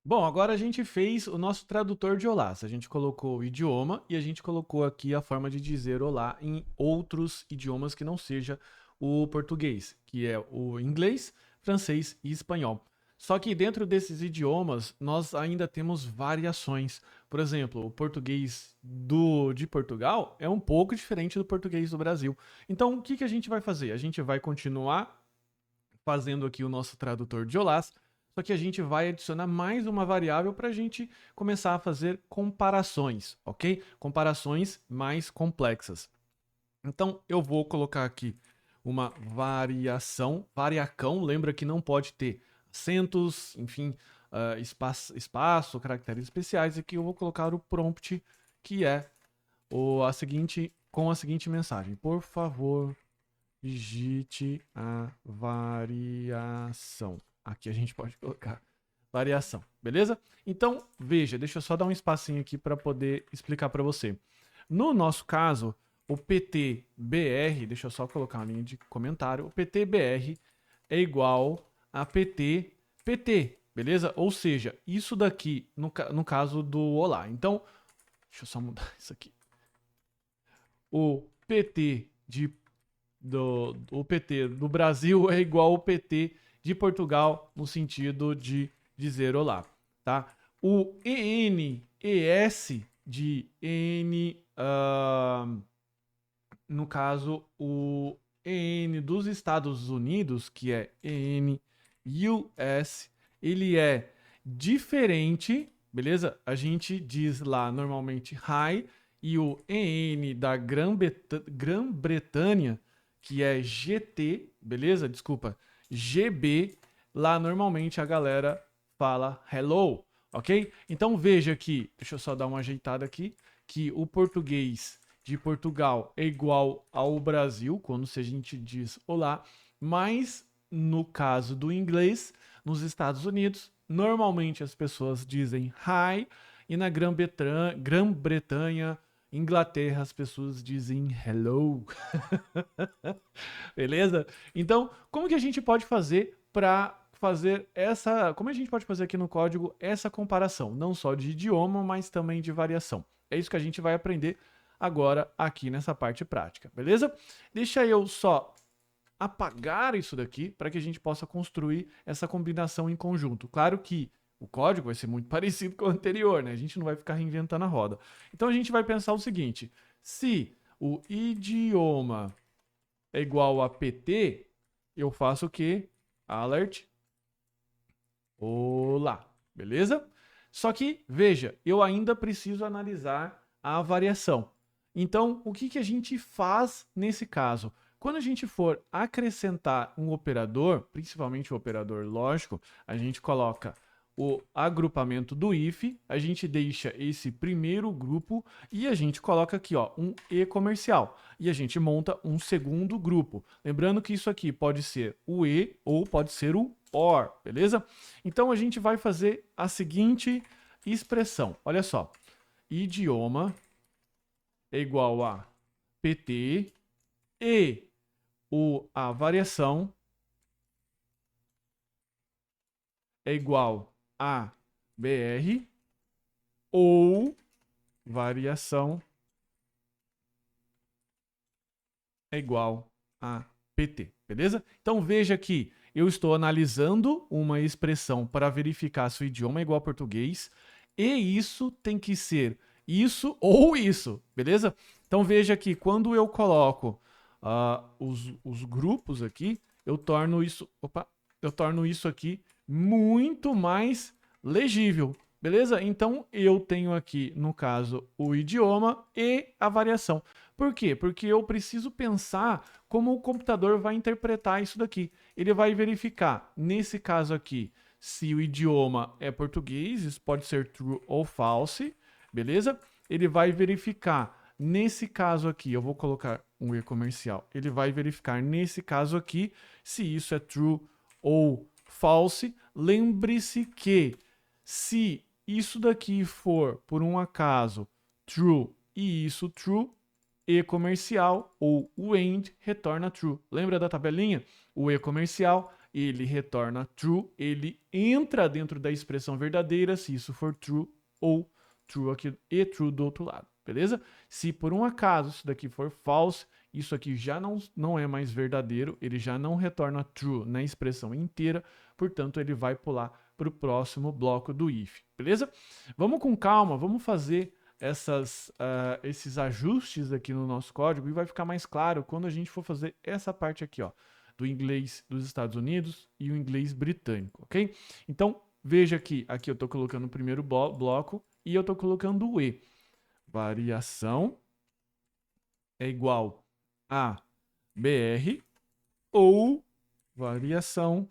Bom, agora a gente fez o nosso tradutor de olá. A gente colocou o idioma e a gente colocou aqui a forma de dizer olá em outros idiomas que não seja o português, que é o inglês, francês e espanhol. Só que dentro desses idiomas nós ainda temos variações. Por exemplo, o português de Portugal é um pouco diferente do português do Brasil. Então, o que, que a gente vai fazer? A gente vai continuar fazendo aqui o nosso tradutor de olás, só que a gente vai adicionar mais uma variável para a gente começar a fazer comparações, ok? Comparações mais complexas. Então eu vou colocar aqui uma variação, variacão, lembra que não pode ter acentos, enfim, espaço, caracteres especiais. Aqui eu vou colocar o prompt, que é com a seguinte mensagem: por favor, digite a variação. Aqui a gente pode colocar variação, beleza? Então, veja, deixa eu só dar um espacinho aqui para poder explicar para você. No nosso caso, o PTBR, deixa eu só colocar uma linha de comentário, o PTBR é igual a PT, beleza? Ou seja, isso daqui no caso do olá. Então, deixa eu só mudar isso aqui. O PT o PT do Brasil é igual ao PT de Portugal no sentido de dizer olá, tá? O ENES de EN, no caso, o EN dos Estados Unidos, que é EN US, ele é diferente, beleza? A gente diz lá normalmente hi, e o EN da Grã-Bretanha, que é GT, beleza? Desculpa, GB, lá normalmente a galera fala hello, ok? Então veja aqui, deixa eu só dar uma ajeitada aqui, que o português de Portugal é igual ao Brasil, quando a gente diz olá, mas no caso do inglês, nos Estados Unidos, normalmente as pessoas dizem hi, e na Grã-Bretanha, Inglaterra, as pessoas dizem hello. Beleza? Então, como que a gente pode fazer para fazer essa. Como a gente pode fazer aqui no código essa comparação? Não só de idioma, mas também de variação. É isso que a gente vai aprender agora aqui nessa parte prática, beleza? Deixa eu só apagar isso daqui para que a gente possa construir essa combinação em conjunto. Claro que o código vai ser muito parecido com o anterior, né? A gente não vai ficar reinventando a roda. Então a gente vai pensar o seguinte: se o idioma é igual a PT, eu faço o quê? Alert. Olá. Beleza? Só que, veja, eu ainda preciso analisar a variação. Então, o que, que a gente faz nesse caso? Quando a gente for acrescentar um operador, principalmente o operador lógico, a gente coloca o agrupamento do if, a gente deixa esse primeiro grupo e a gente coloca aqui ó, um e comercial. E a gente monta um segundo grupo. Lembrando que isso aqui pode ser o e ou pode ser o or, beleza? Então a gente vai fazer a seguinte expressão. Olha só. Idioma é igual a PT e a variação é igual a BR ou variação é igual a PT, beleza? Então veja que eu estou analisando uma expressão para verificar se o idioma é igual ao português e isso tem que ser isso ou isso, beleza? Então veja que quando eu coloco os grupos aqui, eu torno isso aqui muito mais legível, beleza? Então eu tenho aqui, no caso, o idioma e a variação. Por quê? Porque eu preciso pensar como o computador vai interpretar isso daqui. Ele vai verificar, nesse caso aqui, se o idioma é português, isso pode ser true ou false, beleza? Ele vai verificar, nesse caso aqui, eu vou colocar um e comercial, ele vai verificar, nesse caso aqui, se isso é true ou false. Lembre-se que se isso daqui for, por um acaso, true e isso true, e comercial ou o end retorna true. Lembra da tabelinha? O e comercial ele retorna true, ele entra dentro da expressão verdadeira, se isso for true, ou true aqui e true do outro lado, beleza? Se por um acaso isso daqui for false, isso aqui já não é mais verdadeiro, ele já não retorna true na expressão inteira, portanto ele vai pular para o próximo bloco do if, beleza? Vamos com calma, vamos fazer esses ajustes aqui no nosso código e vai ficar mais claro quando a gente for fazer essa parte aqui, ó, do inglês dos Estados Unidos e o inglês britânico, ok? Então, veja que aqui eu estou colocando o primeiro bloco e eu estou colocando o E. Variação é igual a BR ou variação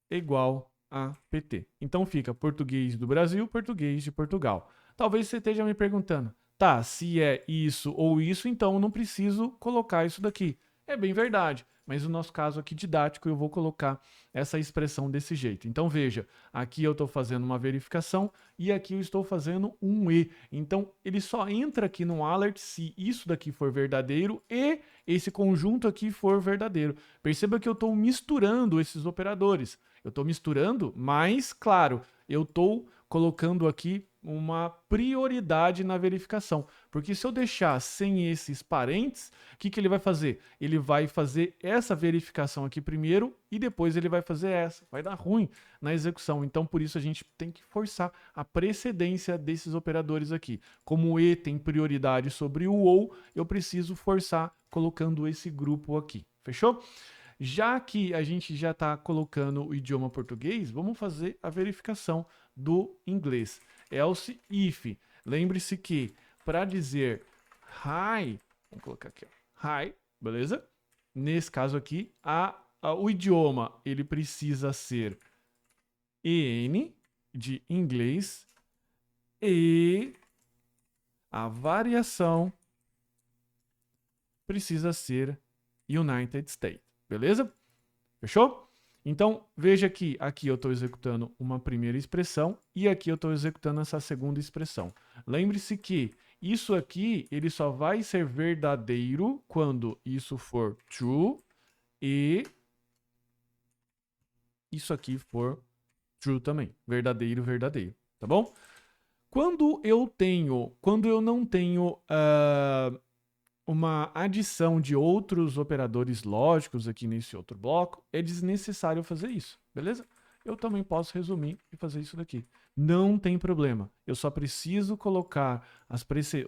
é igual a PT. Então fica português do Brasil, português de Portugal. Talvez você esteja me perguntando, tá, se é isso ou isso, então eu não preciso colocar isso daqui. É bem verdade, mas no nosso caso aqui didático eu vou colocar essa expressão desse jeito. Então veja, aqui eu estou fazendo uma verificação e aqui eu estou fazendo um E. Então ele só entra aqui no alert se isso daqui for verdadeiro e esse conjunto aqui for verdadeiro. Perceba que eu estou misturando esses operadores. Eu estou misturando, mas claro, eu estou colocando aqui uma prioridade na verificação. Porque se eu deixar sem esses parênteses, o que ele vai fazer? Ele vai fazer essa verificação aqui primeiro e depois ele vai fazer essa. Vai dar ruim na execução. Então, por isso, a gente tem que forçar a precedência desses operadores aqui. Como o E tem prioridade sobre o OU, eu preciso forçar colocando esse grupo aqui. Fechou? Já que a gente já está colocando o idioma português, vamos fazer a verificação do inglês. Else if. Lembre-se que para dizer hi, vamos colocar aqui, ó, hi, beleza? Nesse caso aqui, o idioma ele precisa ser EN de inglês e a variação precisa ser United States, beleza? Fechou? Então, veja que aqui eu estou executando uma primeira expressão e aqui eu estou executando essa segunda expressão. Lembre-se que isso aqui ele só vai ser verdadeiro quando isso for true e isso aqui for true também. Verdadeiro, verdadeiro. Tá bom? Quando eu não tenho uma adição de outros operadores lógicos aqui nesse outro bloco, é desnecessário fazer isso, beleza? Eu também posso resumir e fazer isso daqui. Não tem problema. Eu só preciso colocar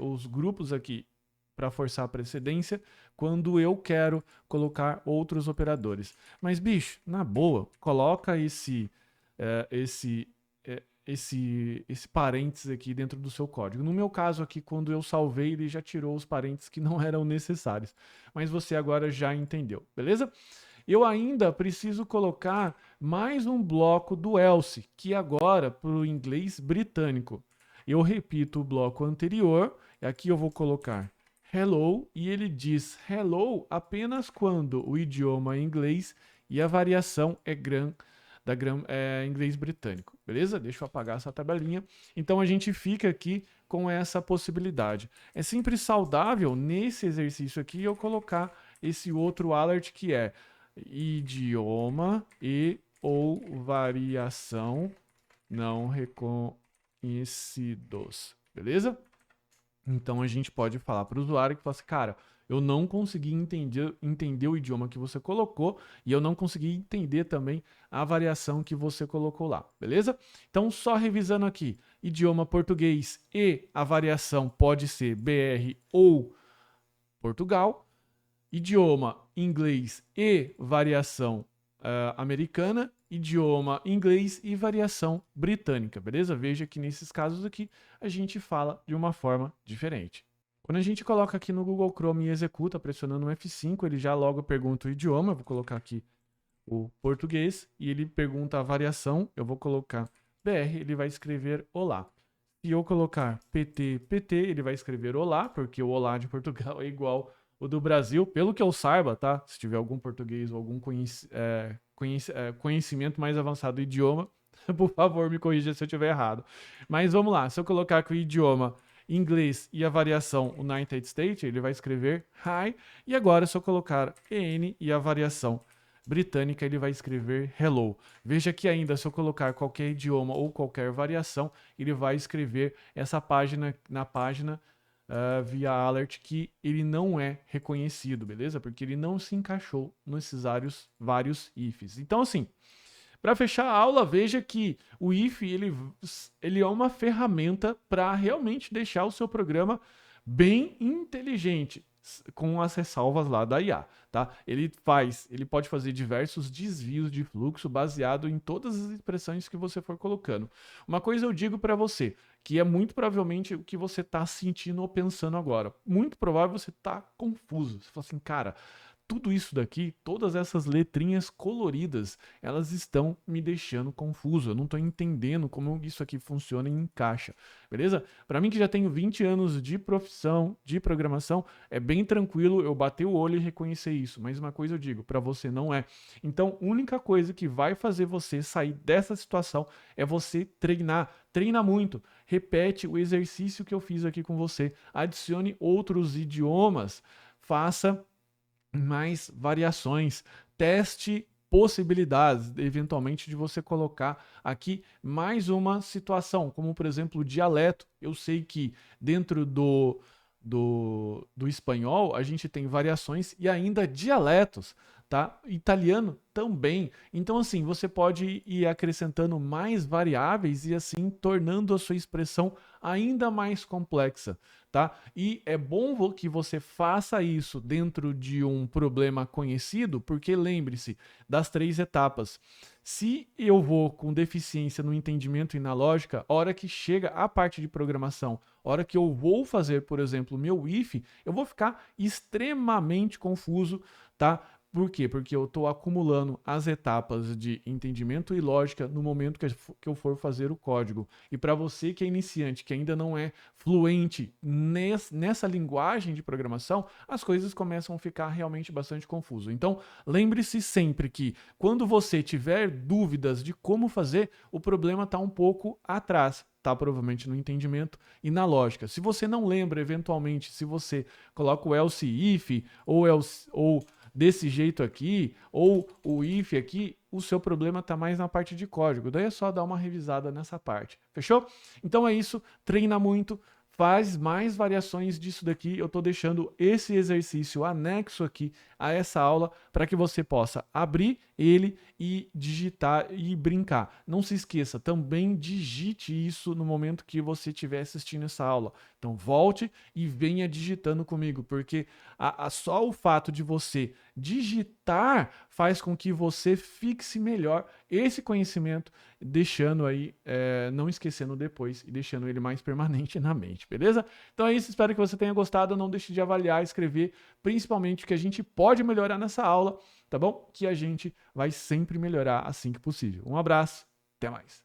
os grupos aqui para forçar a precedência quando eu quero colocar outros operadores. Mas, bicho, na boa, coloca esse parênteses aqui dentro do seu código. No meu caso aqui, quando eu salvei, ele já tirou os parênteses que não eram necessários. Mas você agora já entendeu, beleza? Eu ainda preciso colocar mais um bloco do else, que agora para o inglês britânico. Eu repito o bloco anterior, e aqui eu vou colocar hello, e ele diz hello apenas quando o idioma é inglês e a variação é inglês britânico, beleza? Deixa eu apagar essa tabelinha. Então a gente fica aqui com essa possibilidade. É sempre saudável nesse exercício aqui eu colocar esse outro alert que é idioma e ou variação não reconhecidos, beleza? Então a gente pode falar para o usuário que fala assim, cara, eu não consegui entender o idioma que você colocou e eu não consegui entender também a variação que você colocou lá, beleza? Então, só revisando aqui, idioma português e a variação pode ser BR ou Portugal, idioma inglês e variação americana, idioma inglês e variação britânica, beleza? Veja que nesses casos aqui a gente fala de uma forma diferente. Quando a gente coloca aqui no Google Chrome e executa pressionando o F5, ele já logo pergunta o idioma, eu vou colocar aqui o português, e ele pergunta a variação, eu vou colocar BR, ele vai escrever olá. Se eu colocar PT, ele vai escrever olá, porque o olá de Portugal é igual o do Brasil, pelo que eu saiba, tá? Se tiver algum português ou algum conhecimento mais avançado do idioma, por favor, me corrija se eu estiver errado. Mas vamos lá, se eu colocar aqui o idioma inglês e a variação United States, ele vai escrever hi. E agora, se eu colocar EN e a variação britânica, ele vai escrever hello. Veja que ainda, se eu colocar qualquer idioma ou qualquer variação, ele vai escrever essa página na página via alert que ele não é reconhecido, beleza? Porque ele não se encaixou nesses vários ifs. Então, assim, para fechar a aula, veja que o if ele é uma ferramenta para realmente deixar o seu programa bem inteligente, com as ressalvas lá da IA, tá? Ele pode fazer diversos desvios de fluxo baseado em todas as expressões que você for colocando. Uma coisa eu digo para você, que é muito provavelmente o que você está sentindo ou pensando agora. Muito provável você está confuso. Você fala assim, cara, tudo isso daqui, todas essas letrinhas coloridas, elas estão me deixando confuso. Eu não estou entendendo como isso aqui funciona e encaixa, beleza? Para mim que já tenho 20 anos de profissão, de programação, é bem tranquilo eu bater o olho e reconhecer isso. Mas uma coisa eu digo, para você não é. Então, a única coisa que vai fazer você sair dessa situação é você treinar. Treina muito, repete o exercício que eu fiz aqui com você, adicione outros idiomas, faça mais variações, teste possibilidades, eventualmente, de você colocar aqui mais uma situação, como por exemplo o dialeto. Eu sei que dentro do espanhol a gente tem variações e ainda dialetos, tá? Italiano também. Então, assim, você pode ir acrescentando mais variáveis e assim tornando a sua expressão ainda mais complexa, tá? E é bom que você faça isso dentro de um problema conhecido, porque lembre-se das 3 etapas. Se eu vou com deficiência no entendimento e na lógica, a hora que chega a parte de programação, a hora que eu vou fazer, por exemplo, o meu if, eu vou ficar extremamente confuso, tá? Por quê? Porque eu estou acumulando as etapas de entendimento e lógica no momento que eu for fazer o código. E para você que é iniciante, que ainda não é fluente nessa linguagem de programação, as coisas começam a ficar realmente bastante confuso. Então, lembre-se sempre que quando você tiver dúvidas de como fazer, o problema está um pouco atrás. Tá provavelmente no entendimento e na lógica. Se você não lembra, eventualmente, se você coloca o else if ou desse jeito aqui, ou o if aqui, o seu problema está mais na parte de código. Daí é só dar uma revisada nessa parte. Fechou? Então é isso. Treina muito. Faz mais variações disso daqui. Eu estou deixando esse exercício anexo aqui a essa aula para que você possa abrir ele e digitar e brincar. Não se esqueça, também digite isso no momento que você estiver assistindo essa aula. Então volte e venha digitando comigo, porque só o fato de você digitar faz com que você fixe melhor esse conhecimento, deixando aí, não esquecendo depois e deixando ele mais permanente na mente, beleza? Então é isso, espero que você tenha gostado. Não deixe de avaliar, escrever, principalmente o que a gente pode melhorar nessa aula, tá bom? Que a gente vai sempre melhorar assim que possível. Um abraço, até mais.